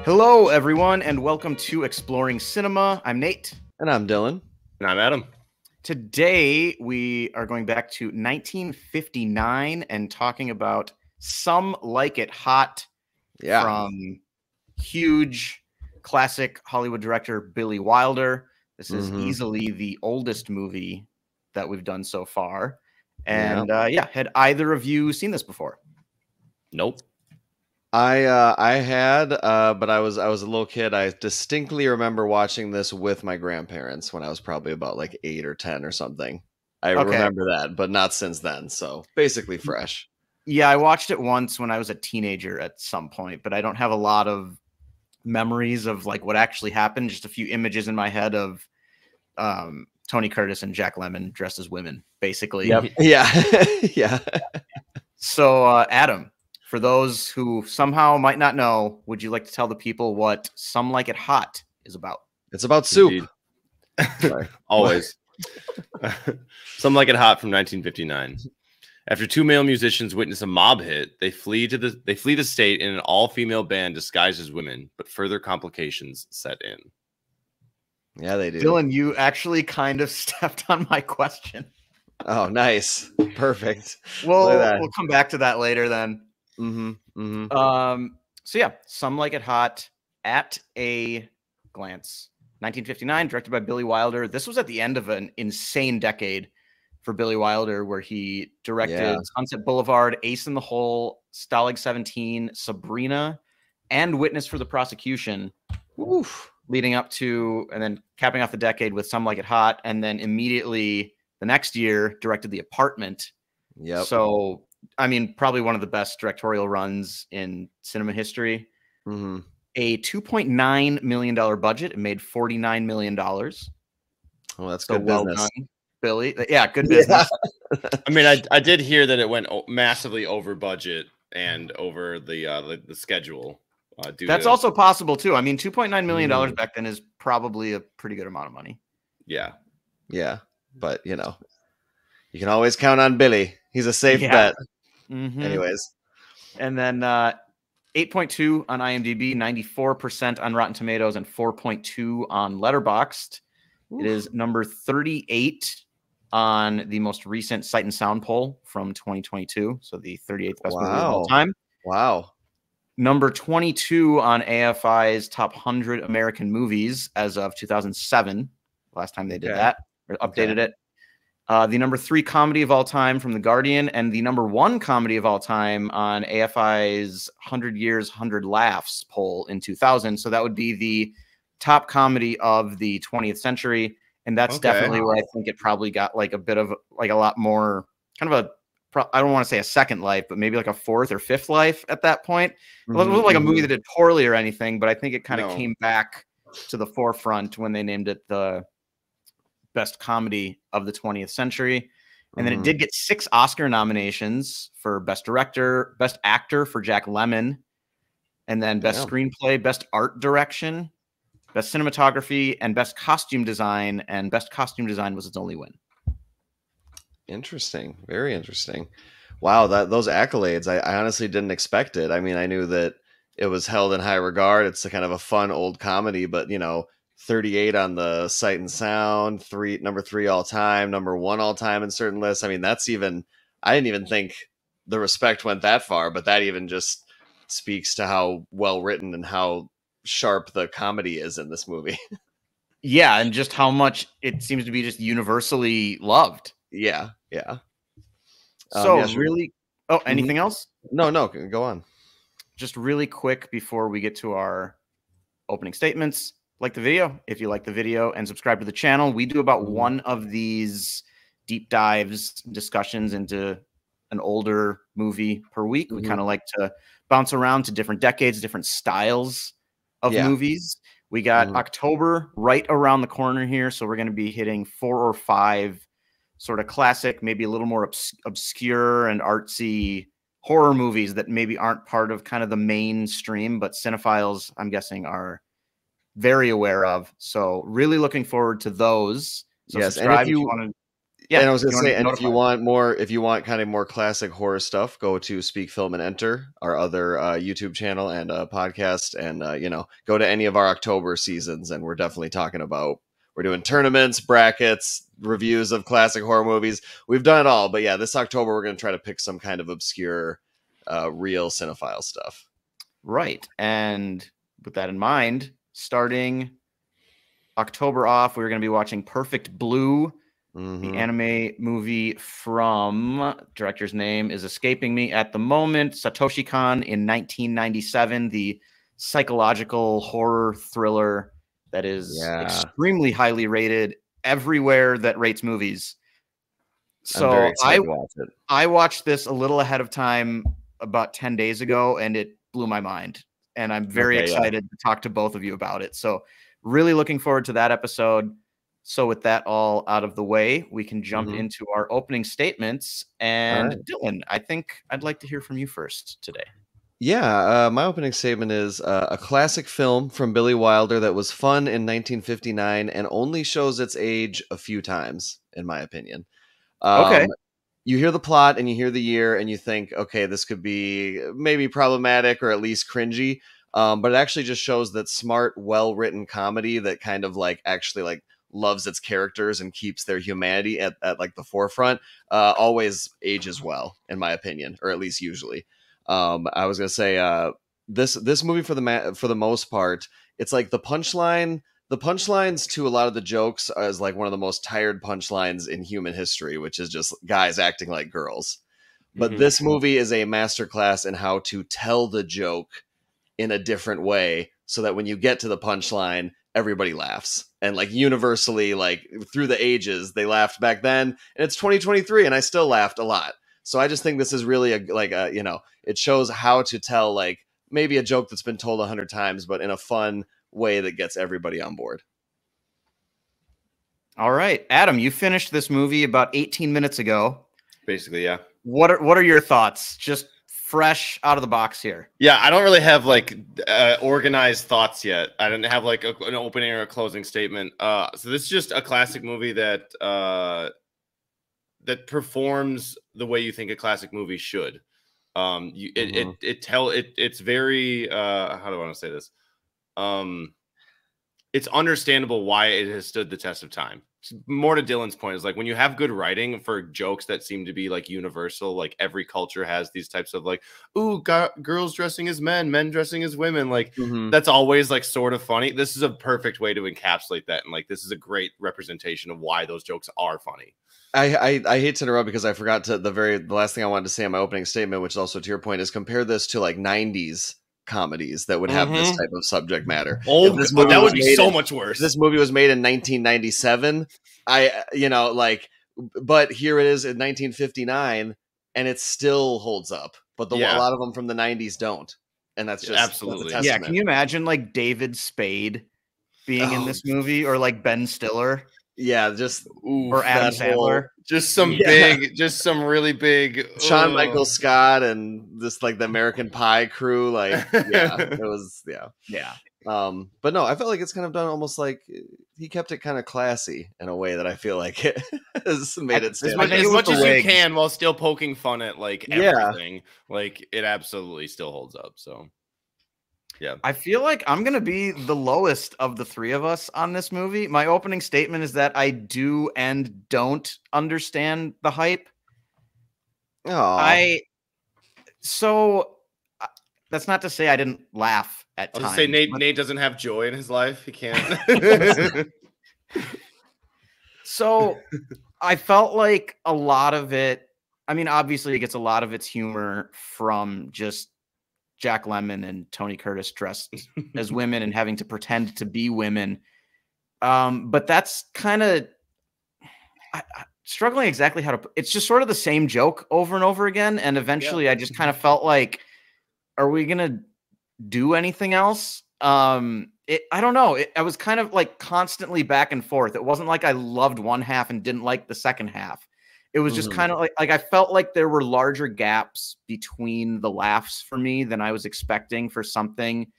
Hello, everyone, and welcome to Exploring Cinema. I'm Nate. And I'm Dylan. And I'm Adam. Today, we are going back to 1959 and talking about Some Like It Hot from huge classic Hollywood director Billy Wilder. This is easily the oldest movie that we've done so far. And had either of you seen this before? Nope. I had, but I was a little kid. I distinctly remember watching this with my grandparents when I was probably about like 8 or 10 or something. I remember that, but not since then. So basically fresh. Yeah, I watched it once when I was a teenager at some point, but I don't have a lot of memories of like what actually happened. Just a few images in my head of Tony Curtis and Jack Lemmon dressed as women, basically. Yep. Yeah. So, Adam, for those who somehow might not know, would you like to tell the people what Some Like It Hot is about? It's about soup. Always. Some Like It Hot from 1959. After two male musicians witness a mob hit, they flee the state in an all-female band disguised as women, but further complications set in. Yeah, they do. Dylan, you actually kind of stepped on my question. Oh, nice. Perfect. We'll come back to that later then. So yeah, Some Like It Hot at a glance. 1959, directed by Billy Wilder. This was at the end of an insane decade for Billy Wilder, where he directed Sunset Boulevard, Ace in the Hole, Stalag 17, Sabrina, and Witness for the Prosecution. Oof. Leading up to, and then capping off the decade with Some Like It Hot, and then immediately the next year directed The Apartment. Yep. So, I mean, probably one of the best directorial runs in cinema history. A $2.9 million budget. It made $49 million. Oh, that's so good well business. Done, Billy. Yeah, good business. I mean, I did hear that it went massively over budget and over the schedule. That's also possible too. I mean, $2.9 million back then is probably a pretty good amount of money. Yeah. But you can always count on Billy. He's a safe bet. Anyways, and then 8.2 on IMDb, 94% on Rotten Tomatoes, and 4.2 on Letterboxd. It is number 38 on the most recent Sight and Sound poll from 2022. So the 38th best movie of all time. Wow. Number 22 on AFI's top 100 American movies as of 2007. Last time they did that or updated it. The number 3 comedy of all time from The Guardian, and the number 1 comedy of all time on AFI's 100 Years, 100 Laughs poll in 2000. So that would be the top comedy of the 20th century. And that's definitely where I think it probably got like a bit of like a lot more kind of I don't want to say a second life, but maybe like a fourth or fifth life at that point. It wasn't like a movie that did poorly or anything, but I think it kind of came back to the forefront when they named it the best comedy of the 20th century. And then it did get 6 Oscar nominations for Best Director, Best Actor for Jack Lemmon, and then Best Screenplay, Best Art Direction, Best Cinematography, and Best Costume Design. And Best Costume Design was its only win. Interesting. Very interesting. Wow, those accolades, I honestly didn't expect it. I mean, I knew that it was held in high regard. It's a kind of a fun old comedy, but 38 on the Sight and Sound, number 3 all time, number 1 all time in certain lists. I mean, I didn't even think the respect went that far, but that even just speaks to how well written and how sharp the comedy is in this movie. Yeah, and just how much it seems to be just universally loved. Yeah. So really, anything else? No, go on. Just really quick before we get to our opening statements. Like the video, if you like the video, and subscribe to the channel. We do about one of these deep dives, discussions into an older movie per week. We kind of like to bounce around to different decades, different styles of movies. We got October right around the corner here, so we're going to be hitting 4 or 5 sort of classic, maybe a little more obscure and artsy horror movies that maybe aren't part of kind of the mainstream, but cinephiles, I'm guessing, are very aware of. So really looking forward to those. So yes, and if you want Yeah, and I was gonna say, and if you want kind of more classic horror stuff, go to Speak Film and Enter, our other YouTube channel and podcast, and go to any of our October seasons, and we're definitely talking about. We're doing tournaments, brackets, reviews of classic horror movies. We've done it all, but yeah, this October we're gonna try to pick some kind of obscure, real cinephile stuff. Right, and with that in mind, starting October off, we're going to be watching Perfect Blue. The anime movie from director's name is escaping me at the moment. Satoshi Kon in 1997, the psychological horror thriller that is extremely highly rated everywhere that rates movies. So I watched this a little ahead of time about 10 days ago, and it blew my mind. And I'm very excited to talk to both of you about it. So really looking forward to that episode. So with that all out of the way, we can jump into our opening statements. And Dylan, I think I'd like to hear from you first today. Yeah, my opening statement is a classic film from Billy Wilder that was fun in 1959 and only shows its age a few times, in my opinion. Okay. You hear the plot and you hear the year and you think, okay, this could be maybe problematic or at least cringy. But it actually just shows that smart, well-written comedy that kind of actually loves its characters and keeps their humanity at like the forefront always ages well, in my opinion, or at least usually. I was gonna say this movie for the most part, it's like the punchlines to a lot of the jokes is like one of the most tired punchlines in human history, which is just guys acting like girls. But this movie is a masterclass in how to tell the joke in a different way so that when you get to the punchline, everybody laughs. And universally, through the ages, they laughed back then, and it's 2023 and I still laughed a lot. So I just think this is really it shows how to tell maybe a joke that's been told 100 times, but in a fun way that gets everybody on board. All right, Adam, you finished this movie about 18 minutes ago. Basically, yeah. What are your thoughts? Just fresh out of the box here. Yeah, I don't really have organized thoughts yet. I didn't have an opening or a closing statement. So this is just a classic movie that that performs the way you think a classic movie should. It's very how do I want to say this? It's understandable why it has stood the test of time. More to Dylan's point is when you have good writing for jokes that seem to be universal, every culture has these types of ooh, girls dressing as men dressing as women, that's always sort of funny. This is a perfect way to encapsulate that, and this is a great representation of why those jokes are funny. I hate to interrupt because I forgot the last thing I wanted to say in my opening statement, which is also to your point, is compare this to 90s comedies that would have this type of subject matter. Oh, that would be so much worse. This movie was made in 1997. But here it is in 1959, and it still holds up. But a lot of them from the 90s don't, and that's just absolutely yeah. Can you imagine David Spade being in this movie, or Ben Stiller? Yeah, just or Adam Sandler. Just some really big Sean Michael Scott and this the American Pie crew. It was but no, I felt like it's kind of done almost he kept it kind of classy in a way that I feel like it has made it stand as much as you can while still poking fun at everything. It absolutely still holds up. So yeah, I feel like I'm going to be the lowest of the three of us on this movie. My opening statement is that I do and don't understand the hype. So that's not to say I didn't laugh at times. I'll say Nate doesn't have joy in his life. He can't. So I felt like a lot of it, I mean, obviously it gets a lot of its humor from just Jack Lemmon and Tony Curtis dressed as women and having to pretend to be women. But that's kind of struggling exactly how to, it's just sort of the same joke over and over again. And eventually I just kind of felt like, are we going to do anything else? I don't know. I was kind of constantly back and forth. It wasn't like I loved one half and didn't like the second half. It was just kind of like I felt like there were larger gaps between the laughs for me than I was expecting for something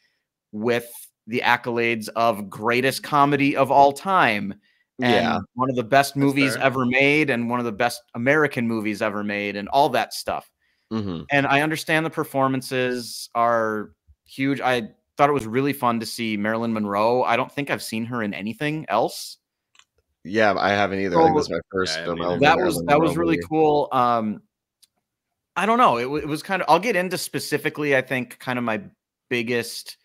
with the accolades of greatest comedy of all time. and one of the best movies ever made and one of the best American movies ever made and all that stuff. Mm-hmm. And I understand the performances are huge. I thought it was really fun to see Marilyn Monroe. I don't think I've seen her in anything else. Yeah, I haven't either. I think this is my first. That was really cool. I don't know. It was kind of, I'll get into specifically, I think, kind of my biggest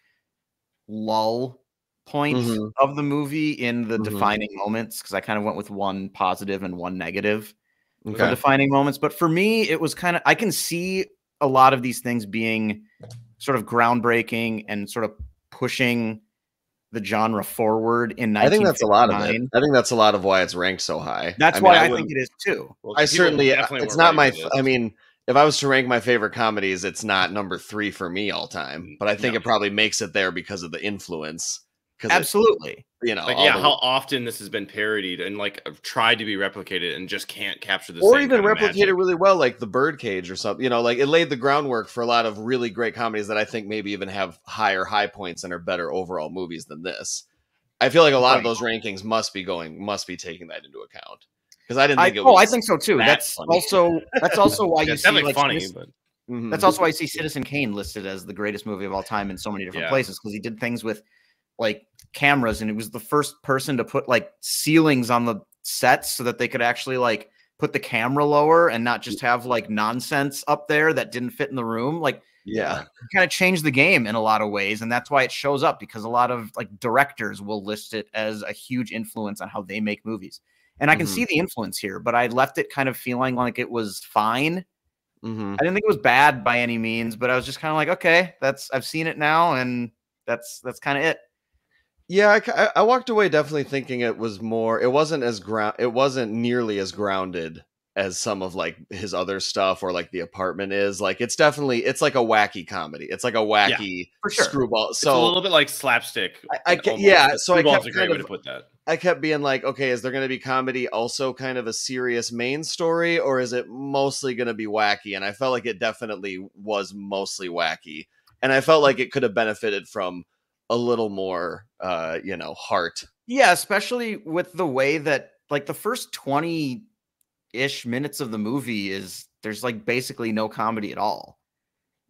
lull point of the movie in the defining moments, because I kind of went with one positive and one negative for defining moments. But for me, it was kind of, I can see a lot of these things being sort of groundbreaking and sort of pushing the genre forward in 1959. I think that's a lot of it. I think that's a lot of why it's ranked so high. That's why I think it is too. Well, I certainly, it's not my, I mean, if I was to rank my favorite comedies, it's not number 3 for me all time, but I think it probably makes it there because of the influence. Absolutely. You know, like, how often this has been parodied and like tried to be replicated and just can't capture the or same even kind of replicate magic. It really well, like The Birdcage or something. You know, like it laid the groundwork for a lot of really great comedies that I think maybe even have higher high points and are better overall movies than this. I feel like a lot of those rankings must be taking that into account. Because I didn't think it was. Oh, I think so too. That's also why you see like funny, but that's also why you see Citizen Kane listed as the greatest movie of all time in so many different places, because he did things with like cameras, and it was the first person to put like ceilings on the sets so that they could actually like put the camera lower and not just have like nonsense up there that didn't fit in the room. Like, kind of changed the game in a lot of ways, and that's why it shows up, because a lot of like directors will list it as a huge influence on how they make movies. And I can see the influence here, but I left it kind of feeling like it was fine. I didn't think it was bad by any means, but I was just kind of like, okay, I've seen it now, and that's kind of it. Yeah, I walked away definitely thinking it was more. It wasn't nearly as grounded as some of like his other stuff, or like The Apartment is. Like it's like a wacky comedy. It's like a wacky screwball. So it's a little bit like slapstick. So I kept a great way to put that. I kept being like, okay, is there going to be comedy also kind of a serious main story, or is it mostly going to be wacky? And I felt like it definitely was mostly wacky, and I felt like it could have benefited from a little more, heart. Yeah, especially with the way that like the first 20-ish minutes of the movie there's like basically no comedy at all.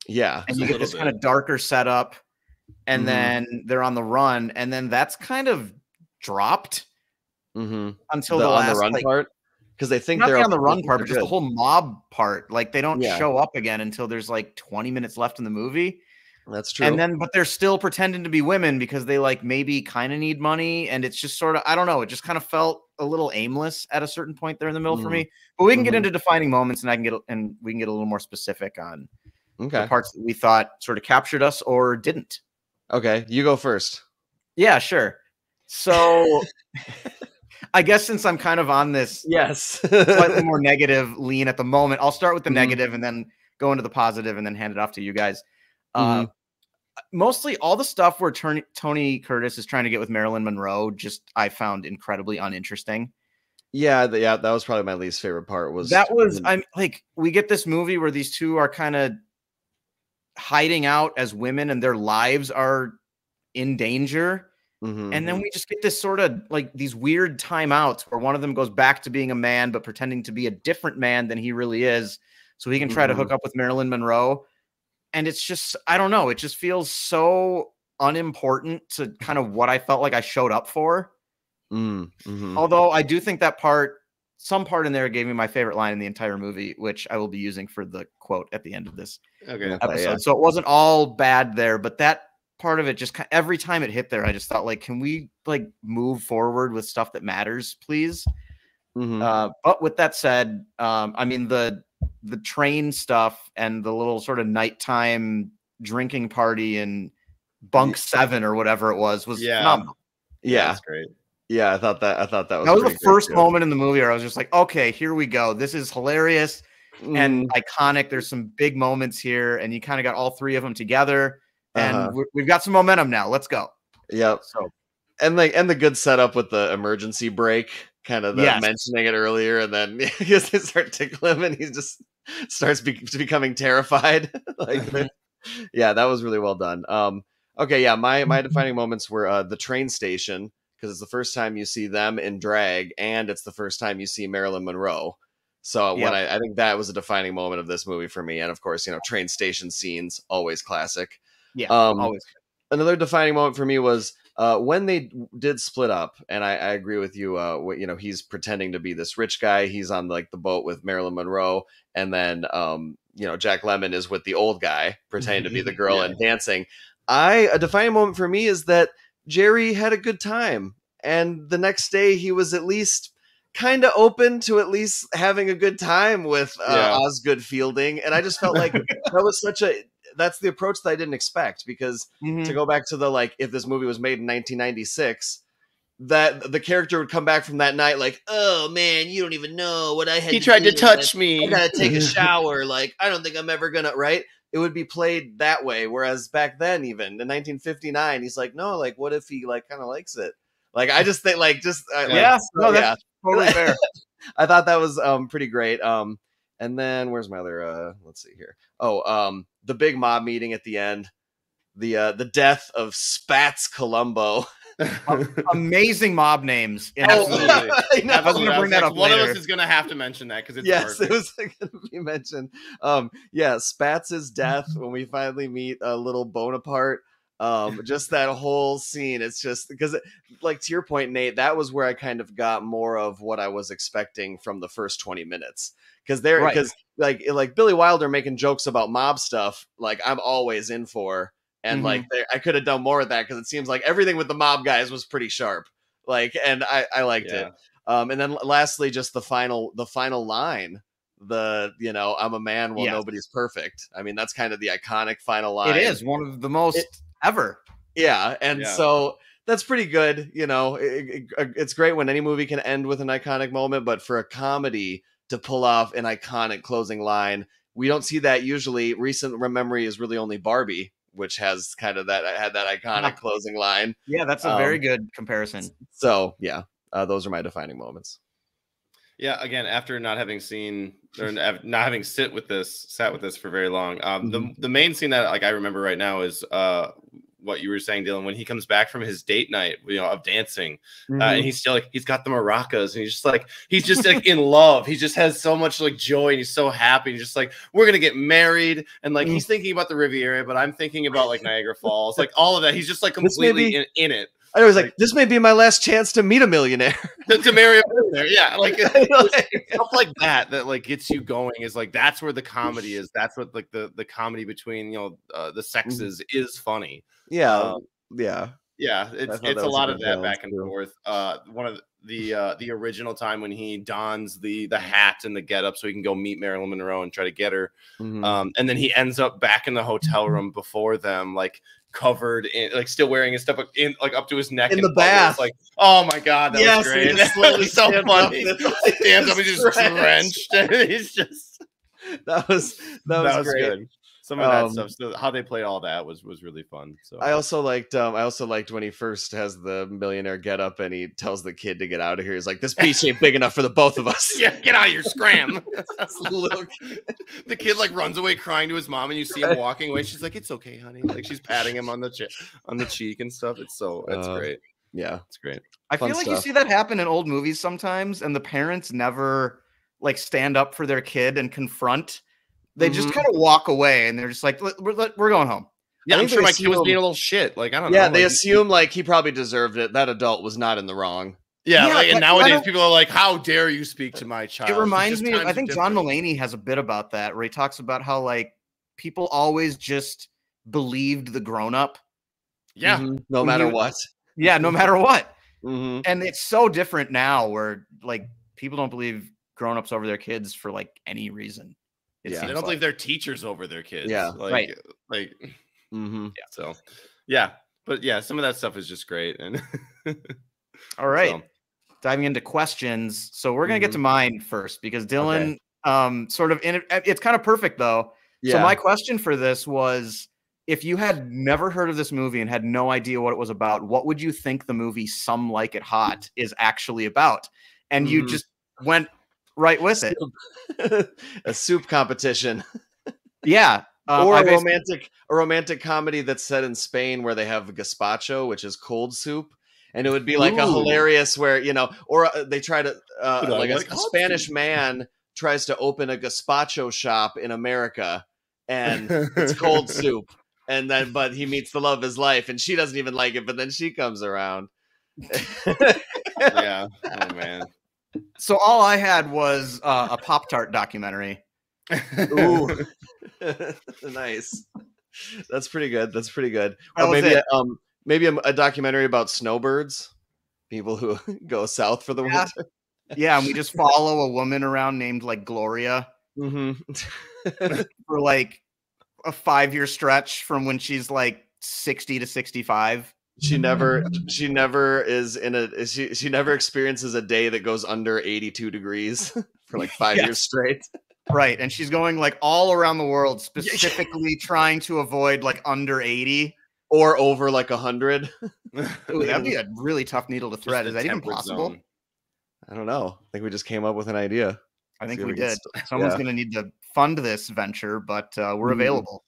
Yeah. And you get this kind of darker setup, and then they're on the run, and then that's kind of dropped until the last run part. Because they think they're on the run part, but just the whole mob part. Like they don't show up again until there's like 20 minutes left in the movie. That's true. And then, but they're still pretending to be women because they like maybe kind of need money. And it's just sort of, I don't know. It just kind of felt a little aimless at a certain point there in the middle for me. But we can get into defining moments, and we can get a little more specific on the parts that we thought sort of captured us or didn't. Okay, you go first. Yeah, sure. So I guess since I'm kind of on this slightly more negative lean at the moment, I'll start with the negative and then go into the positive and then hand it off to you guys. Mostly all the stuff where Tony Curtis is trying to get with Marilyn Monroe, I found incredibly uninteresting. Yeah, that was probably my least favorite part. I'm like, we get this movie where these two are kind of hiding out as women and their lives are in danger. And then we just get this sort of like these weird timeouts where one of them goes back to being a man, but pretending to be a different man than he really is, so he can try to hook up with Marilyn Monroe. And it's just, I don't know. It just feels so unimportant to kind of what I felt like I showed up for. Although I do think that some part in there gave me my favorite line in the entire movie, which I will be using for the quote at the end of this episode. Yeah. So it wasn't all bad there, but that part of it just every time it hit there, I just thought like, can we like move forward with stuff that matters, please? But with that said, I mean, the train stuff and the little sort of nighttime drinking party in bunk 7 or whatever it was phenomenal. Yeah, that's great. Yeah, I thought that was the first moment in the movie where I was just like, okay, here we go. This is hilarious and iconic. There's some big moments here, and you kind of got all three of them together, and we've got some momentum now. Let's go. Yep. So, and the good setup with the emergency brake, kind of mentioning it earlier, and then he start tickling him, and he just starts becoming terrified. Yeah, that was really well done. Okay, yeah, my defining moments were the train station, because it's the first time you see them in drag, and it's the first time you see Marilyn Monroe. So when I think that was a defining moment of this movie for me. And of course, train station scenes, always classic. Yeah, always. Another defining moment for me was when they did split up, and I agree with you. He's pretending to be this rich guy. He's on like the boat with Marilyn Monroe, and then Jack Lemmon is with the old guy pretending to be the girl and dancing. A defining moment for me is that Jerry had a good time, and the next day he was at least kind of open to at least having a good time with Osgood Fielding, and I just felt like that's the approach that I didn't expect, because to go back to the if this movie was made in 1996, that the character would come back from that night like, oh man, you don't even know what I had. He tried to touch me. I gotta take a shower. I don't think I'm ever gonna. Right? It would be played that way. Whereas back then, even in 1959, he's like, no, what if he kind of likes it? I just think that's totally fair. I thought that was pretty great. And then where's my other let's see here. The big mob meeting at the end. The death of Spats Colombo. Amazing mob names. Absolutely. I was going to bring that up one later. of us is going to have to mention that because it's perfect. It was going to be mentioned. Spats' death when we finally meet little Bonaparte. Just that whole scene, it's just because to your point, Nate, that was where I kind of got more of what I was expecting from the first 20 minutes, because Billy Wilder making jokes about mob stuff, I'm always in for, and I could have done more of that, because it seems like everything with the mob guys was pretty sharp, and I liked it. And then lastly, just the final line, I'm a man while nobody's perfect. I mean, that's kind of the iconic final line. It is one of the most ever. So that's pretty good. It's great when any movie can end with an iconic moment, but for a comedy to pull off an iconic closing line, we don't see that usually. Recent memory is really only Barbie, which has kind of that iconic closing line. Yeah, that's a very good comparison. So those are my defining moments. Yeah, again, after not having seen or not having sat with this for very long, the main scene that I remember right now is what you were saying, Dylan, when he comes back from his date night, of dancing, and he's still he's got the maracas, and he's just in love. He just has so much joy, and he's so happy. He's just we're gonna get married, and he's thinking about the Riviera, but I'm thinking about Niagara Falls, all of that. He's just completely in it. I was this may be my last chance to meet a millionaire. to marry a millionaire, stuff like that gets you going. Is that's where the comedy is. That's what the comedy between the sexes is funny. Yeah. It's a lot of that back and forth. One of the original time when he dons the hat and the getup so he can go meet Marilyn Monroe and try to get her, and then he ends up back in the hotel room before them, covered in still wearing his stuff in up to his neck in the bath. Oh my god, that was great. That was so funny. He stands up, he's just drenched, and he's just that was great. Good. Some of that stuff, so how they played all that was really fun. So I also liked when he first has the millionaire get up and he tells the kid to get out of here. He's like, this piece ain't big enough for the both of us. Yeah, get out of here, scram. The kid runs away crying to his mom, and you see him walking away. She's like, it's okay, honey. She's patting him on the cheek and stuff. It's great. Yeah, it's great. I feel you see that happen in old movies sometimes, and the parents never stand up for their kid and confront. They just kind of walk away, and they're just we're going home. Yeah, I'm sure my kid was being a little shit. I don't know. Yeah, they assume he probably deserved it. That adult was not in the wrong. Yeah, and nowadays people are like, how dare you speak to my child? It reminds me I think John Mulaney has a bit about that, where he talks about how people always just believed the grown-up. Yeah. No matter what. Yeah, no matter what. And it's so different now, where people don't believe grown-ups over their kids for any reason. They don't believe their teachers over their kids. Yeah, right. So, yeah, but some of that stuff is just great. And all right, diving into questions. So we're gonna get to mine first, because Dylan, it's kind of perfect though. Yeah. So my question for this was, if you had never heard of this movie and had no idea what it was about, what would you think the movie Some Like It Hot is actually about? And you just went right with it. A soup competition. Yeah. Or a romantic comedy that's set in Spain, where they have gazpacho, which is cold soup. and it would be like a hilarious where or they try to like a Spanish man tries to open a gazpacho shop in America, and it's cold soup, and then but he meets the love of his life, and she doesn't even like it, but then she comes around. Yeah. Oh man. So all I had was a Pop-Tart documentary. Ooh. Nice. That's pretty good. That's pretty good. Or maybe a documentary about snowbirds, people who go south for the winter. Yeah, and we just follow a woman around named like Gloria for like a 5-year stretch from when she's like 60 to 65. She never is she never experiences a day that goes under 82 degrees for like 5 years straight. Right, and she's going like all around the world, specifically trying to avoid like under 80 or over like 100. Ooh, that'd be a really tough needle to thread. Is that even possible? Zone. I don't know. I think we just came up with an idea. I think we did. Someone's going to need to fund this venture, but we're available.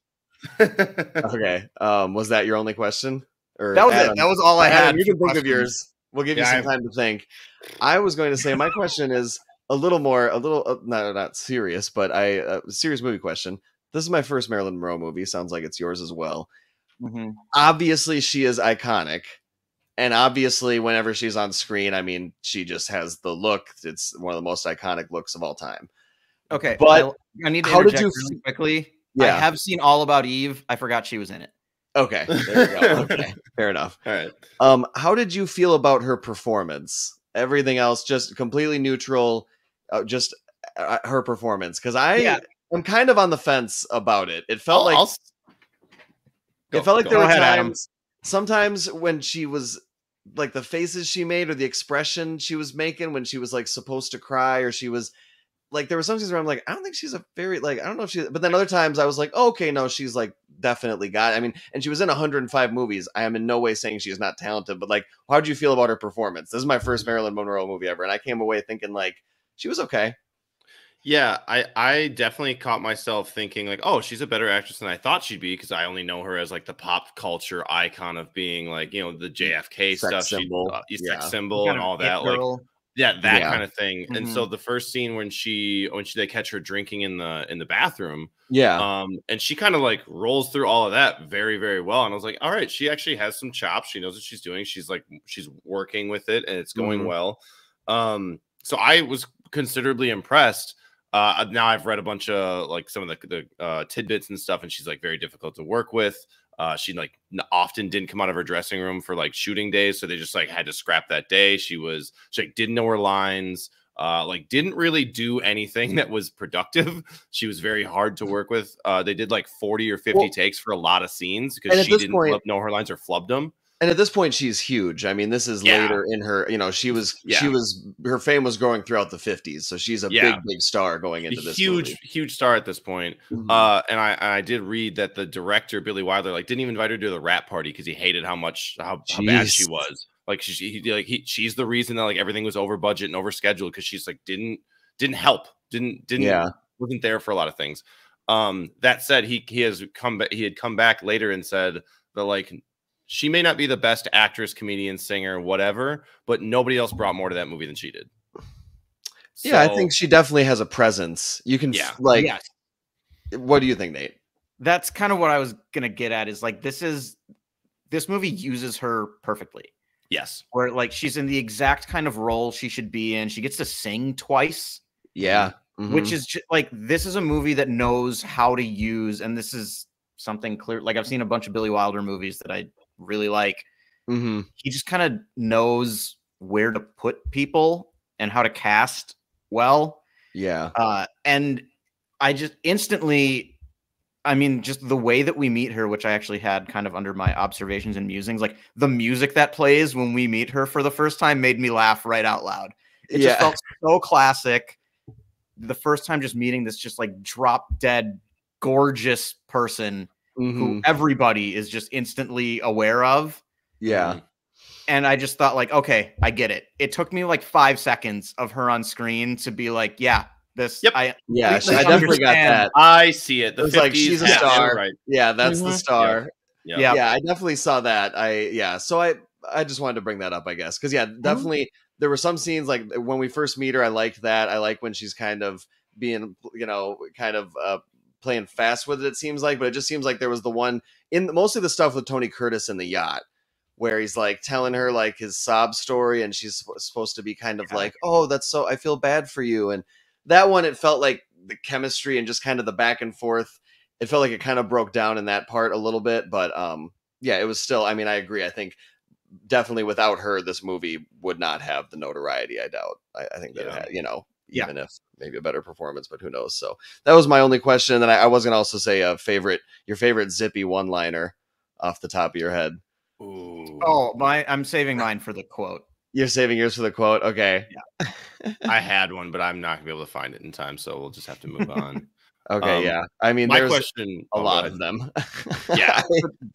Okay. Was that your only question? Or that was Adam? It. That was all I had. You can think of yours. We'll give you some time to think. I was going to say my question is not serious, but a serious movie question. This is my first Marilyn Monroe movie. Sounds like it's yours as well. Mm-hmm. Obviously, she is iconic. And obviously, whenever she's on screen, I mean, she just has the look. It's one of the most iconic looks of all time. Okay, but I need to interject really quickly. Yeah. I have seen All About Eve. I forgot she was in it. Okay, there you go. Okay, fair enough. All right. How did you feel about her performance? Everything else just completely neutral. Just her performance, because I'm kind of on the fence about it. It felt there were times, sometimes when she was like the faces she made or the expression she was making when she was like supposed to cry, or she was like, there were some things where I'm like, I don't think she's a very like, I don't know if she, but then other times I was like, oh, okay, no, she's like definitely got it. I mean, and she was in 105 movies. I am in no way saying she's not talented, but like, how did you feel about her performance? This is my first Marilyn Monroe movie ever, and I came away thinking like she was okay. Yeah, I definitely caught myself thinking like, oh, she's a better actress than I thought she'd be, because I only know her as like the pop culture icon of being like, the JFK sex symbol, sex symbol and all that. Like, that kind of thing. Mm-hmm. And so the first scene when they catch her drinking in the bathroom, and she kind of like rolls through all of that very, very well. And I was like, all right, she actually has some chops. She knows what she's doing. She's working with it, and it's going well. So I was considerably impressed. Now I've read a bunch of like some of the tidbits and stuff, and she's like very difficult to work with. She like often didn't come out of her dressing room for like shooting days, so they just like had to scrap that day. She like didn't know her lines, like didn't really do anything that was productive. She was very hard to work with. They did like 40 or 50 takes for a lot of scenes because she didn't know her lines or flubbed them. And at this point, she's huge. I mean, this is later in her, her fame was growing throughout the 50s. So she's a big star going into this movie. Huge star at this point. Mm-hmm. And I did read that the director, Billy Wilder, like didn't even invite her to the rap party because he hated how bad she was. Like she's the reason that like everything was over budget and over scheduled, because she's like didn't help, wasn't there for a lot of things. That said, he had come back later and said that like, she may not be the best actress, comedian, singer, whatever, but nobody else brought more to that movie than she did. Yeah, I think she definitely has a presence. You can What do you think, Nate? That's kind of what I was gonna get at. Is like this movie uses her perfectly. Yes, where like she's in the exact kind of role she should be in. She gets to sing twice. Yeah, which is just, like, this is a movie that knows how to use, and this is something clear. Like I've seen a bunch of Billy Wilder movies that I really like. He just kind of knows where to put people and how to cast well. And I just instantly, I mean, just the way that we meet her, which I actually had kind of under my observations and musings, like the music that plays when we meet her for the first time made me laugh right out loud. It just felt so classic. The first time just meeting this just like drop dead gorgeous person who everybody is just instantly aware of. And I just thought like, okay, I get it. It took me like 5 seconds of her on screen to be like, I definitely got that. I see it. It was like, she's a star. Right. Yeah, that's the star. I definitely saw that. So I just wanted to bring that up, I guess, because definitely there were some scenes like when we first meet her. I liked that. I like when she's kind of being, playing fast with it. It seems like, but it just seems like there was the one in mostly the stuff with Tony Curtis in the yacht, where he's like telling her like his sob story, and she's supposed to be kind of like, oh, that's so, I feel bad for you. And that one, it felt like the chemistry and just kind of the back and forth. It felt like it kind of broke down in that part a little bit, but it was still, I mean, I agree. I think definitely without her, this movie would not have the notoriety. I doubt. I think that it had, even if maybe a better performance, but who knows? So that was my only question. And I was going to also say your favorite zippy one-liner off the top of your head. Ooh. Oh, I'm saving mine for the quote. You're saving yours for the quote? Okay. Yeah. I had one, but I'm not going to be able to find it in time, so we'll just have to move on. Okay, yeah. I mean, my there's question, a lot of them. Yeah.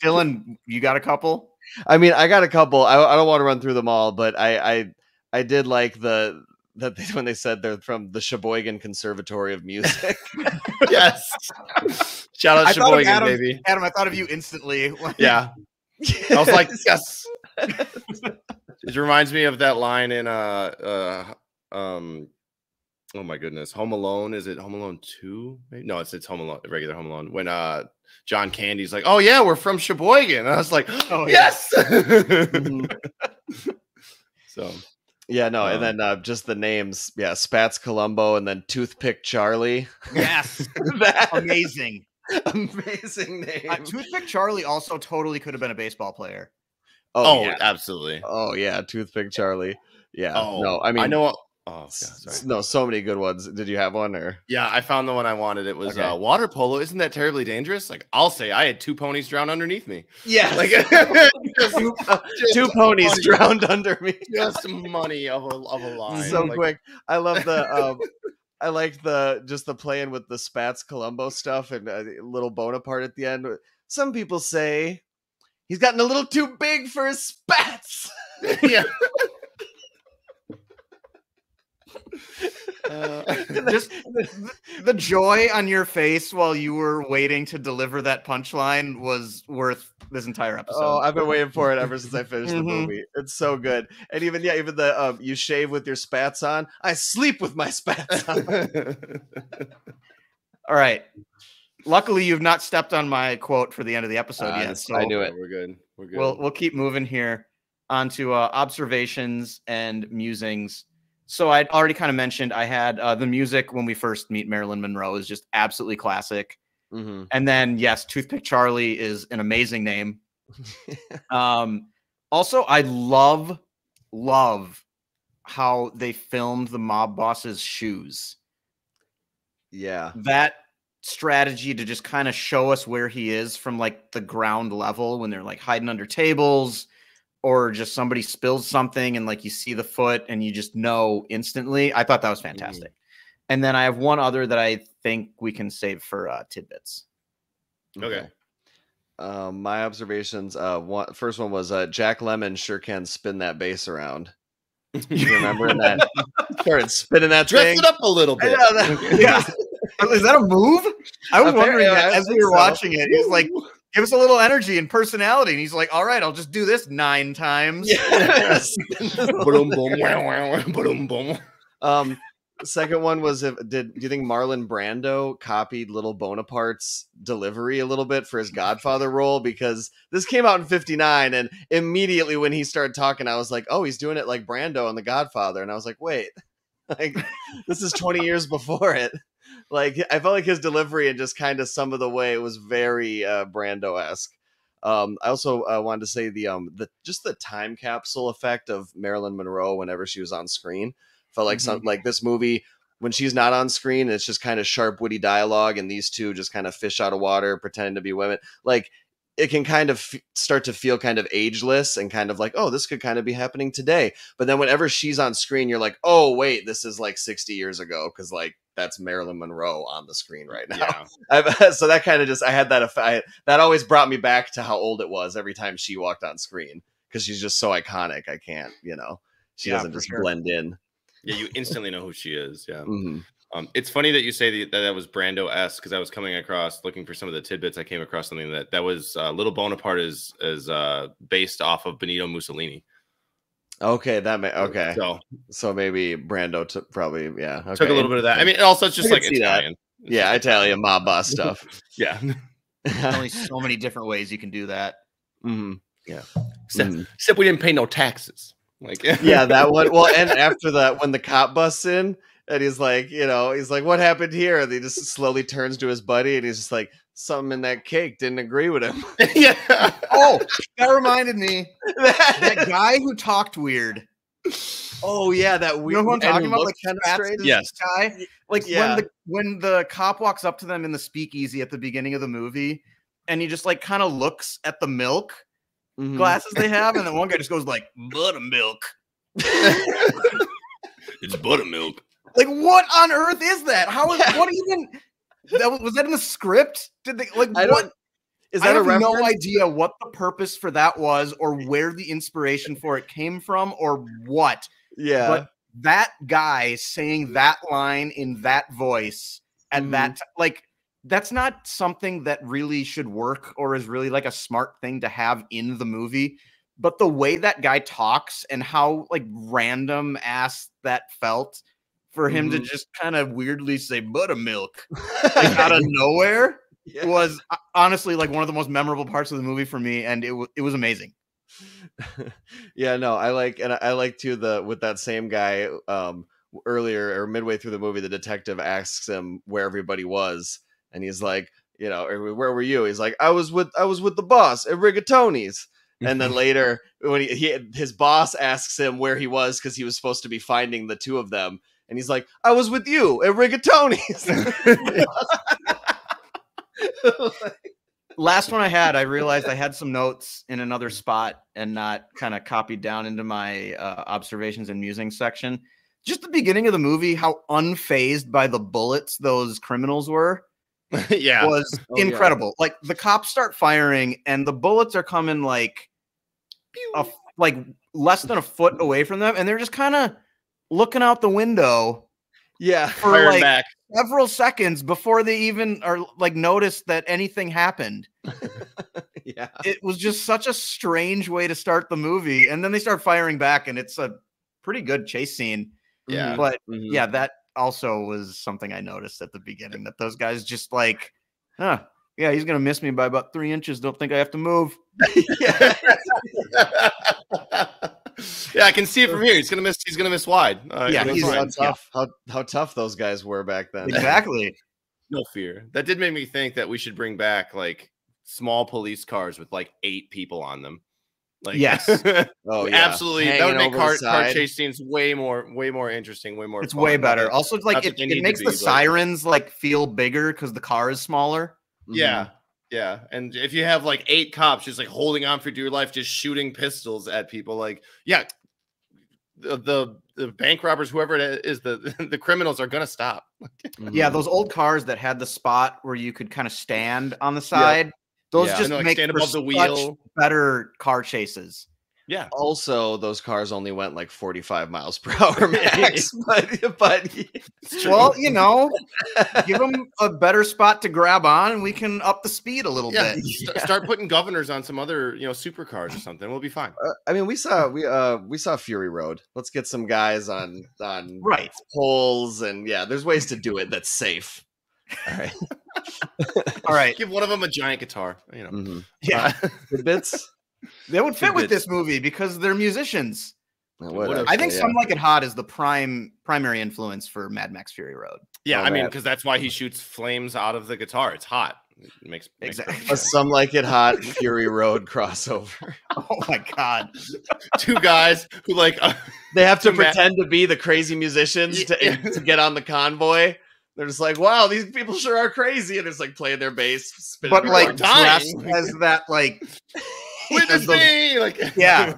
Dylan, you got a couple? I mean, I got a couple. I don't want to run through them all, but I did like when they said they're from the Sheboygan Conservatory of Music. Yes. Shout out Sheboygan, baby. Adam, I thought of you instantly. Yeah. I was like, yes. It reminds me of that line in oh my goodness, Home Alone. Is it Home Alone 2? No, it's Home Alone, regular Home Alone. When John Candy's like, oh yeah, we're from Sheboygan. And I was like, oh yes. So yeah, no, and then just the names, Spats Columbo and then Toothpick Charlie. Yes. Amazing. Amazing name. Toothpick Charlie also totally could have been a baseball player. Oh yeah. Absolutely. Oh yeah, Toothpick Charlie. Yeah. Oh, no, I mean, I know. Oh, yeah, sorry. No, so many good ones. Did you have one or? Yeah, I found the one I wanted. It was water polo. Isn't that terribly dangerous? Like, I'll say I had 2 ponies drown underneath me. Yeah, like just 2 ponies drowned under me. Just money of a line. So quick. I love the. I liked the playing with the Spats Columbo stuff and a little Bonaparte at the end. Some people say he's gotten a little too big for his spats. Yeah. Just the joy on your face while you were waiting to deliver that punchline was worth this entire episode. Oh, I've been waiting for it ever since I finished the movie. It's so good. And even the you shave with your spats on. I sleep with my spats on. All right. Luckily, you've not stepped on my quote for the end of the episode yet. So I knew it. We're good. We'll keep moving here onto observations and musings. So I'd already kind of mentioned I had the music when we first meet Marilyn Monroe is just absolutely classic. Mm-hmm. And then, yes, Toothpick Charlie is an amazing name. Also, I love how they filmed the mob boss's shoes. Yeah. That strategy to just kind of show us where he is from like the ground level when they're like hiding under tables. Or just somebody spills something and like you see the foot and you just know instantly. I thought that was fantastic. And then I have one other that I think we can save for tidbits. Okay. My observations. First one was Jack Lemmon sure can spin that bass around. You remember that? Started spinning that Dress thing. it up a little bit. Yeah. Is that a move? I was wondering that as we were watching it. He's like, give us a little energy and personality. And he's like, all right, I'll just do this 9 times. Yes. Second one was, do you think Marlon Brando copied Little Bonaparte's delivery a little bit for his Godfather role? Because this came out in 1959, and immediately when he started talking, I was like, oh, he's doing it like Brando on The Godfather. And I was like, wait, like this is 20 years before it. Like, I felt like his delivery and just kind of some of the way it was very Brando-esque. I also wanted to say the time capsule effect of Marilyn Monroe whenever she was on screen. Felt like something like this movie when she's not on screen, it's just kind of sharp, witty dialogue, and these two just kind of fish out of water, pretending to be women. Like, it can kind of start to feel kind of ageless and kind of like, oh, this could kind of be happening today. But then whenever she's on screen, you're like, oh, wait, this is like 60 years ago. Because like that's Marilyn Monroe on the screen right now. Yeah. So that kind of just, I had that effect. That always brought me back to how old it was every time she walked on screen. Because she's just so iconic. I can't, she doesn't just blend in. Yeah, you instantly know who she is. Yeah. Mm-hmm. It's funny that you say that was Brando-esque, because I was coming across looking for some of the tidbits. I came across something that was Little Bonaparte is based off of Benito Mussolini. Okay, okay. So maybe Brando probably okay. Took a little bit of that. I mean, also it's just like Italian. Yeah, Italian mob boss stuff. Yeah. There's only so many different ways you can do that. Mm-hmm. Yeah. Except we didn't pay no taxes. Like yeah, that one. Well, and after that, when the cop busts in and he's like, what happened here? And he just slowly turns to his buddy and he's just like, something in that cake didn't agree with him. Yeah. Oh, that reminded me. That guy who talked weird. Oh yeah, that weird. You know who I'm talking about? Like kind of strange. Yes. Guy. Like when the cop walks up to them in the speakeasy at the beginning of the movie, and he just like kind of looks at the milk glasses they have, and then one guy just goes like, buttermilk. It's buttermilk. Like, what on earth is that? How is what even? Was that in the script? Did they like what? Is that I have no idea what the purpose for that was, or where the inspiration for it came from, or what. Yeah. But that guy saying that line in that voice at that, like, that's not something that really should work or is really like a smart thing to have in the movie. But the way that guy talks and how like random ass that felt for him to just kind of weirdly say buttermilk like out of nowhere was honestly like one of the most memorable parts of the movie for me, and it was amazing. Yeah, no, I like too with that same guy earlier or midway through the movie, the detective asks him where everybody was, and he's like, where were you? He's like, I was with the boss at Rigatoni's. And then later, when his boss asks him where he was because he was supposed to be finding the two of them, and he's like, I was with you at Rigatoni's. Last one I realized I had some notes in another spot and not kind of copied down into my observations and musings section. Just the beginning of the movie, how unfazed by the bullets those criminals were. Was incredible. Like the cops start firing and the bullets are coming like less than a foot away from them, and they're just kind of looking out the window. Yeah, for like back several seconds before they even are like noticed that anything happened. Yeah, it was just such a strange way to start the movie, and then they start firing back, and it's a pretty good chase scene. Yeah, but yeah, that also was something I noticed at the beginning, that those guys just like, yeah, he's gonna miss me by about 3 inches. Don't think I have to move. Yeah, I can see it from here. He's gonna miss wide. How tough those guys were back then. Exactly. No fear. That did make me think that we should bring back small police cars with 8 people on them. Yes. Oh yeah, absolutely. That would make car chase scenes way more interesting, way more. It's fun. way better. Also, it makes the sirens feel bigger because the car is smaller. Yeah. Yeah, and if you have 8 cops just holding on for dear life, just shooting pistols at people, the bank robbers, whoever it is, the criminals are gonna stop. Yeah, those old cars that had the spot where you could kind of stand on the side. Yep. Those just make stand above the wheel better car chases. Yeah. Also, those cars only went 45 miles per hour max. but well, give them a better spot to grab on, and we can up the speed a little bit. Start putting governors on some other, supercars or something. We'll be fine. I mean, we saw Fury Road. Let's get some guys on right poles, and there's ways to do it that's safe. All right. All right. Give one of them a giant guitar. Yeah. Tidbits. They would fit with this movie because they're musicians. I think Some Like It Hot is the primary influence for Mad Max Fury Road. Yeah, because that's why he shoots flames out of the guitar. It's hot. It makes a Some Like It Hot Fury Road crossover. Oh my god! 2 guys who they have to pretend to be the crazy musicians to get on the convoy. They're just like, wow, these people sure are crazy, and it's playing their bass, but dressed as that witness me, yeah.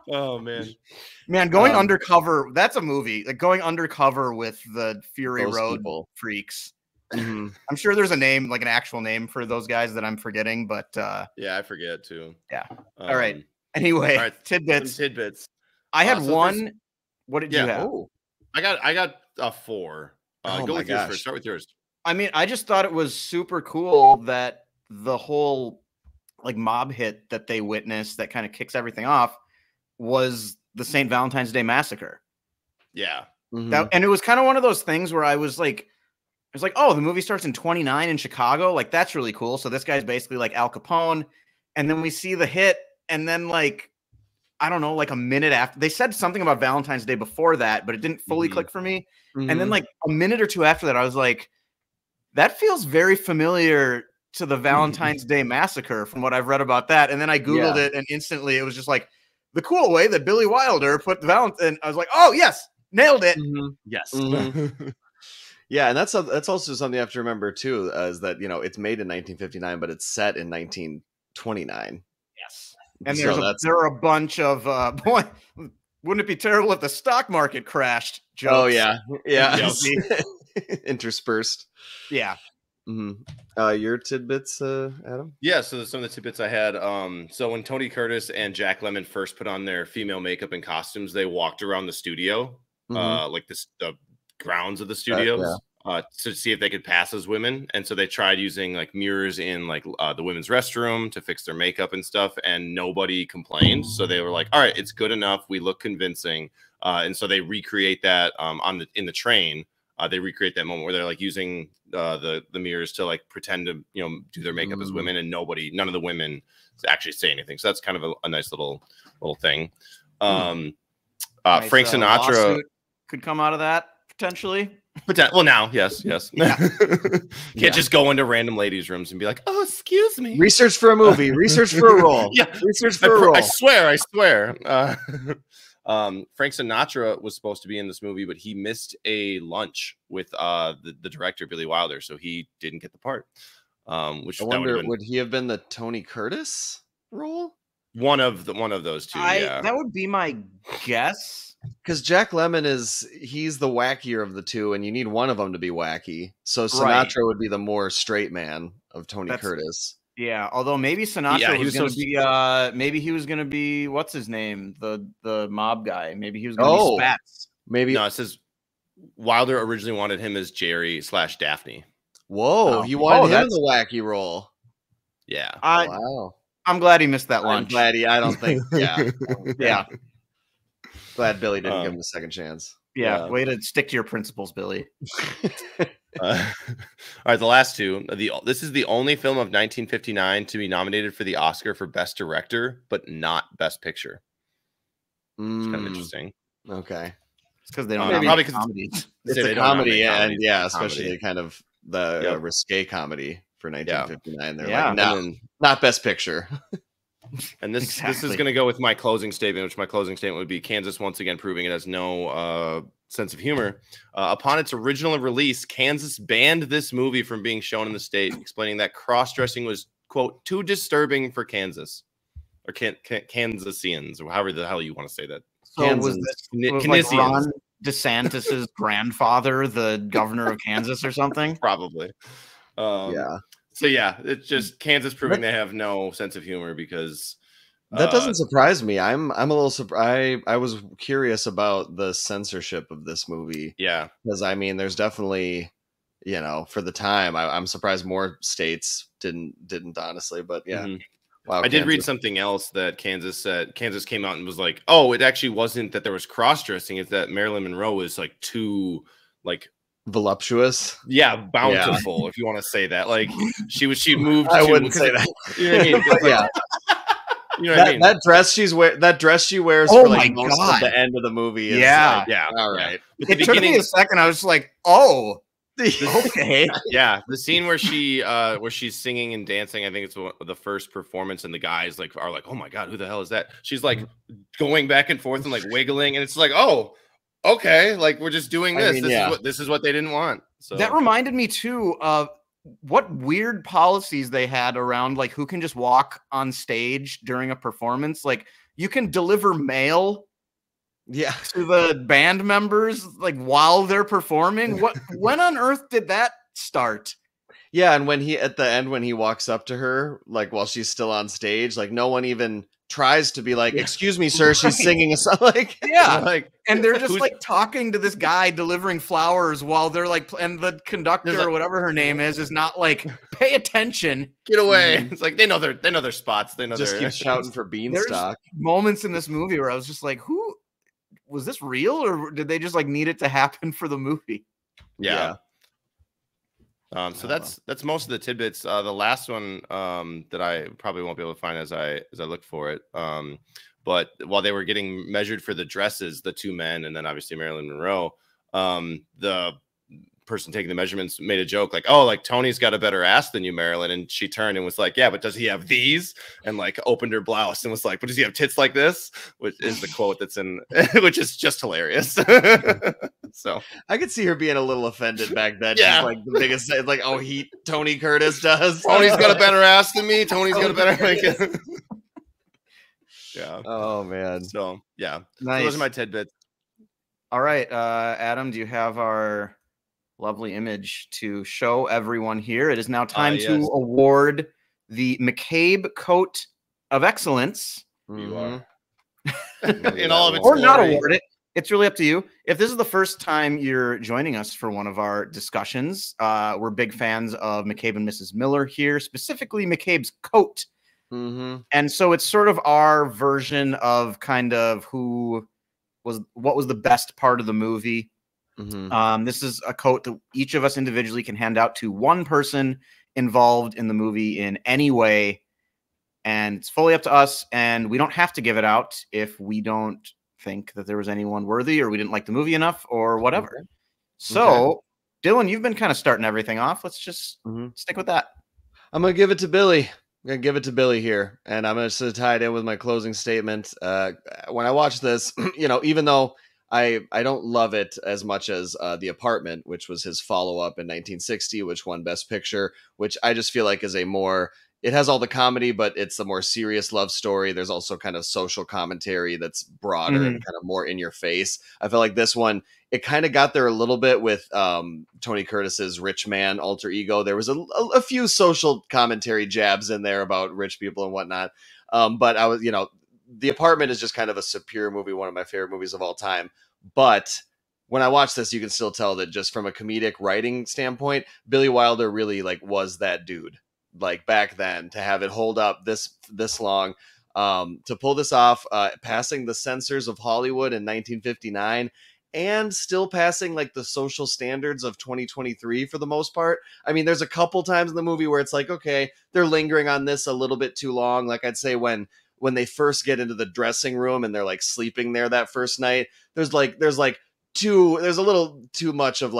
Oh man, going undercover. That's a movie. Going undercover with the Fury Road freaks. I'm sure there's a name, an actual name for those guys that I'm forgetting, but yeah, I forget too. Yeah. All right. Anyway, tidbits. Tidbits. I had one. What did you have? Oh, I got a 4. Oh Go my with yours gosh. first. Start with yours. I mean, I just thought it was super cool that the whole like mob hit that they witnessed that kind of kicks everything off was the St. Valentine's Day Massacre. Yeah. And it was kind of one of those things where I was like, oh, the movie starts in 29 in Chicago. Like, that's really cool. So this guy's basically like Al Capone. And then we see the hit. And then like, I don't know, like a minute after, they said something about Valentine's Day before that, but it didn't fully click for me. And then like a minute or two after that, I was like, that feels very familiar to the Valentine's Day Massacre from what I've read about that. And then I Googled it, and instantly it was just like the cool way that Billy Wilder put the Valentine. And I was like, oh yes, nailed it. Yes. Yeah, and that's also something you have to remember too, is that, you know, it's made in 1959, but it's set in 1929. Yes, and there are a bunch of boy. Wouldn't it be terrible if the stock market crashed? Jokes. Oh yeah. Interspersed. Yeah. Your tidbits, Adam? Yeah, so some of the tidbits I had. So when Tony Curtis and Jack Lemmon first put on their female makeup and costumes, they walked around the studio, like the grounds of the studios, to see if they could pass as women. And so they tried using like mirrors in like the women's restroom to fix their makeup and stuff, and nobody complained. So they were like, all right, it's good enough. We look convincing. And so they recreate that in the train. They recreate that moment where they're like using the mirrors to like pretend to, you know, do their makeup as women, and none of the women actually say anything. So that's kind of a nice little thing. Nice, Frank Sinatra could come out of that potentially. Well, now, yes. Can't just go into random ladies' rooms and be like, "Oh, excuse me." Research for a movie. Research for a role. Research for a role. I swear. Frank Sinatra was supposed to be in this movie, but he missed a lunch with the director Billy Wilder, so he didn't get the part. Which I wonder, would he have been the Tony Curtis role? One of those two. That would be my guess. Because Jack Lemmon he's the wackier of the two, and you need one of them to be wacky. So Sinatra would be the more straight man of Tony Curtis. Yeah, although maybe Sinatra was going to be, maybe he was going to be, what's his name, the mob guy. Maybe he was going to be Spats. Maybe no. It says Wilder originally wanted him as Jerry/Daphne. Whoa, he wanted him in the wacky role. Yeah. Wow. I'm glad he missed that lunch. I'm glad I don't think. Yeah. Glad Billy didn't give him a second chance. Yeah, way to stick to your principles, Billy. All right, the last two. This is the only film of 1959 to be nominated for the Oscar for Best Director, but not Best Picture. It's kind of interesting. Okay. It's because they don't probably because comedies. It's a comedy, and especially kind of the risque comedy for 1959. They're like, no, not Best Picture. And this is going to go with my closing statement, which my closing statement would be Kansas once again proving it has no sense of humor. Upon its original release, Kansas banned this movie from being shown in the state, explaining that cross-dressing was, quote, too disturbing for Kansas or Kansasians, or however the hell you want to say that. So was like Ron DeSantis's grandfather the governor of Kansas or something? Probably. So it's just Kansas proving they have no sense of humor because that doesn't surprise me. I'm a little surprised. I was curious about the censorship of this movie. Yeah, because I mean, there's definitely, you know, for the time, I'm surprised more states didn't honestly. But yeah, wow. I did read something else that Kansas said. Kansas came out and was like, "Oh, it actually wasn't that there was cross dressing. It's that Marilyn Monroe was like too like." Voluptuous, bountiful, if you want to say that. Like she moved. I wouldn't say that. You know what I mean? Like, you know what I mean? That dress she wears for like most of the end of the movie. Is all right. It took me a second. I was like, oh, okay. Yeah, the scene where she's singing and dancing. I think it's the first performance, and the guys are like, oh my god, who the hell is that? She's like going back and forth and like wiggling, and it's like, oh. Okay, like we're just doing this. I mean, this is what they didn't want. So that reminded me too of what weird policies they had around like who can just walk on stage during a performance. Like you can deliver mail, to the band members like while they're performing. When on earth did that start? Yeah, and when he at the end when he walks up to her like while she's still on stage, like no one even tries to be like, excuse me, sir, she's singing a song. Like, yeah, like, and they're just like talking to this guy delivering flowers while they're like, and the conductor or whatever her name is not like, pay attention, get away. It's like they know their spots. They know just keep shouting for Beanstalk. There's moments in this movie where I was just like, who was this real, or did they just like need it to happen for the movie? Yeah. So that's most of the tidbits. The last one that I probably won't be able to find as I look for it. But while they were getting measured for the dresses, the two men, and then obviously Marilyn Monroe, the person taking the measurements made a joke like, oh, like Tony's got a better ass than you, Marilyn. And she turned and was like, yeah, but does he have these? And like opened her blouse and was like, but does he have tits like this? Which is the quote that's in, which is just hilarious. So I could see her being a little offended back then. Yeah. She's like the biggest, like, oh, Tony Curtis does. Tony's got a better ass than me. Tony's got a better. Like, yeah. Oh man. So yeah. Nice. So those are my tidbits. All right, Adam, do you have our lovely image to show everyone here? It is now time to award the McCabe Coat of Excellence. You are. In all of its or glory. not award it. It's really up to you. If this is the first time you're joining us for one of our discussions, we're big fans of McCabe and Mrs. Miller here, specifically McCabe's Coat. And so it's sort of our version of kind of what was the best part of the movie. This is a coat that each of us individually can hand out to one person involved in the movie in any way, and it's fully up to us, and we don't have to give it out if we don't think that there was anyone worthy or we didn't like the movie enough or whatever. So Dylan, you've been kind of starting everything off. Let's just stick with that. I'm gonna give it to Billy. I'm gonna give it to Billy here, and I'm gonna tie it in with my closing statement. When I watched this, even though I don't love it as much as The Apartment, which was his follow-up in 1960, which won Best Picture, which I just feel like is it has all the comedy, but it's a more serious love story. There's also kind of social commentary that's broader and kind of more in your face. I feel like this one, it kind of got there a little bit with Tony Curtis's rich man alter ego. There was a few social commentary jabs in there about rich people and whatnot. But I was, The Apartment is just kind of a superior movie, one of my favorite movies of all time. But when I watch this, you can still tell that just from a comedic writing standpoint, Billy Wilder really was that dude. Like back then, to have it hold up this long, to pull this off, passing the censors of Hollywood in 1959 and still passing the social standards of 2023 for the most part. I mean, there's a couple times in the movie where it's like, okay, they're lingering on this a little bit too long. Like I'd say when they first get into the dressing room and they're sleeping there that first night, there's a little too much of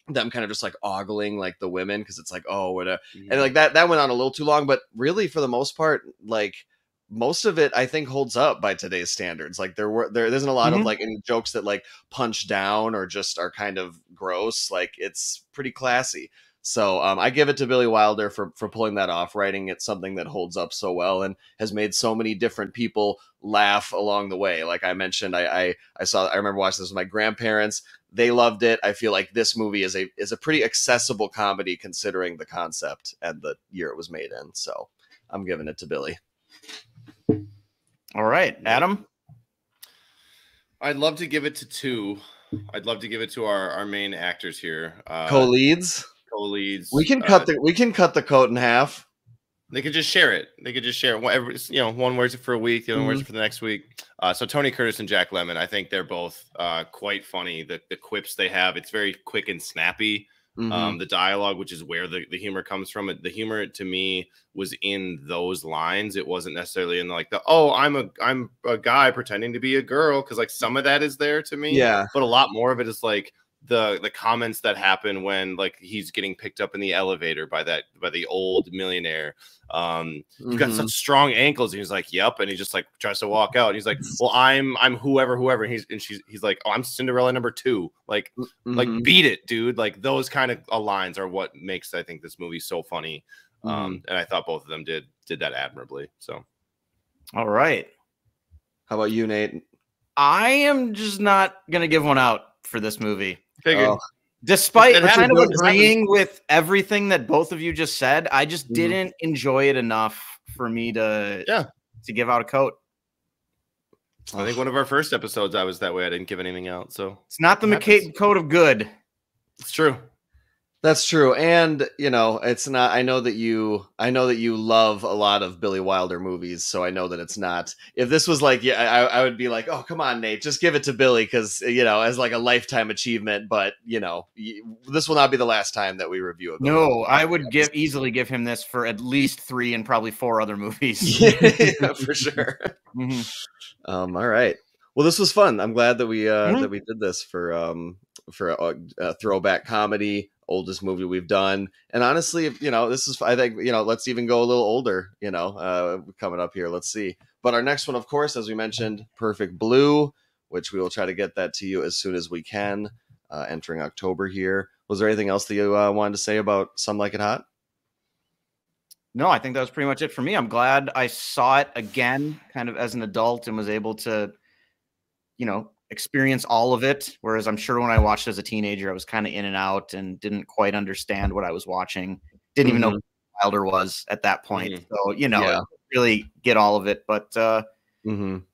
them kind of just ogling the women, because it's oh, whatever. And that went on a little too long, but really for the most part, most of it I think holds up by today's standards. There isn't a lot of any jokes that punch down or just are kind of gross. It's pretty classy. So I give it to Billy Wilder for pulling that off, writing it something that holds up so well and has made so many different people laugh along the way. Like I mentioned, I remember watching this with my grandparents. They loved it. I feel like this movie is a pretty accessible comedy considering the concept and the year it was made in. So I'm giving it to Billy. All right, Adam. I'd love to give it to two. I'd love to give it to our main actors here. Co-leads. We can cut the coat in half. They could just share it. One wears it for a week, the other wears it for the next week. So Tony Curtis and Jack Lemmon, I think they're both quite funny. The quips they have, it's very quick and snappy. The dialogue, which is where the humor comes from. The humor to me was in those lines. It wasn't necessarily in I'm a guy pretending to be a girl, because some of that is there to me. Yeah, but a lot more of it is the comments that happen when he's getting picked up in the elevator by the old millionaire. You've got such strong ankles, and he's like, yep, and he just tries to walk out, and he's like, well, I'm whoever, and he's like, oh, I'm Cinderella number 2. Beat it, dude. Those kind of lines are what makes, I think, this movie so funny. And I thought both of them did that admirably. So all right, how about you, Nate? I am just not gonna give one out for this movie. Figured. Despite kind of agreeing with everything that both of you just said, I just didn't enjoy it enough for me to to give out a coat. I think one of our first episodes, I was that way. I didn't give anything out. So it's not the McCabe coat of good. It's true. That's true. And, you know, it's not, I know that you love a lot of Billy Wilder movies. So I know that it's not, if this was like, I would be like, oh, come on, Nate, just give it to Billy. Cause you know, as like a lifetime achievement, but you know, this will not be the last time that we review it. No, I would easily give him this for at least 3 and probably 4 other movies. Yeah, for sure. Mm-hmm. All right. Well, this was fun. I'm glad that we did this for a throwback comedy, oldest movie we've done. And honestly, if, you know, this is, I think, you know, let's even go a little older, you know, coming up here. Let's see. But our next one, of course, as we mentioned, Perfect Blue, which we will try to get that to you as soon as we can, entering October here. Was there anything else that you wanted to say about Some Like It Hot? No, I think that was pretty much it for me. I'm glad I saw it again kind of as an adult and was able to, you know, experience all of it. Whereas I'm sure when I watched as a teenager, I was kind of in and out and didn't quite understand what I was watching. Didn't even know who Wilder was at that point. So, you know, really get all of it. But glad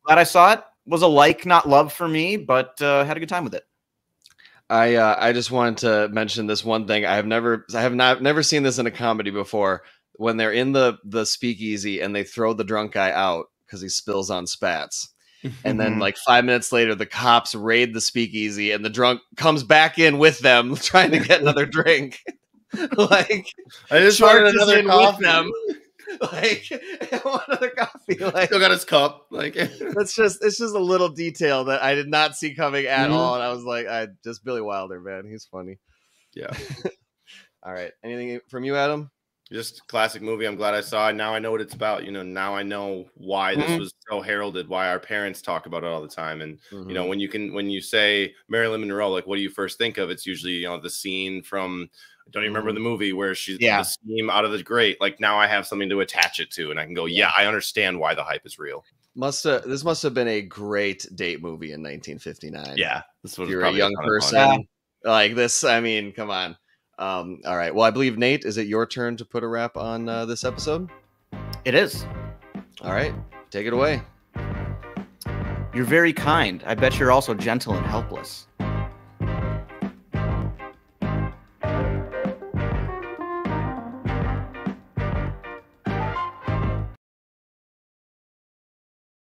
I saw it. Was a like, not love for me, but had a good time with it. I just wanted to mention this one thing. I have never seen this in a comedy before. When they're in the speakeasy and they throw the drunk guy out because he spills on spats. And then like 5 minutes later, the cops raid the speakeasy and the drunk comes back in with them trying to get another drink. Like, I just wanted another coffee. With them. Like, I want another coffee. Like, still got his cup. Like, it's just a little detail that I did not see coming at all. And I was like, just Billy Wilder, man. He's funny. Yeah. All right. Anything from you, Adam? Just classic movie. I'm glad I saw it. Now I know what it's about. You know, now I know why this was so heralded, why our parents talk about it all the time. And, you know, when you say Marilyn Monroe, like, what do you first think of? It's usually, you know, the scene from, I don't even remember the movie where she's the steam out of the grate. Like, now I have something to attach it to. And I can go, yeah, I understand why the hype is real. This must have been a great date movie in 1959. Yeah. This was you're a young person like this. I mean, come on. All right. Well, I believe, Nate, is it your turn to put a wrap on this episode? It is. All right. Take it away. You're very kind. I bet you're also gentle and helpless.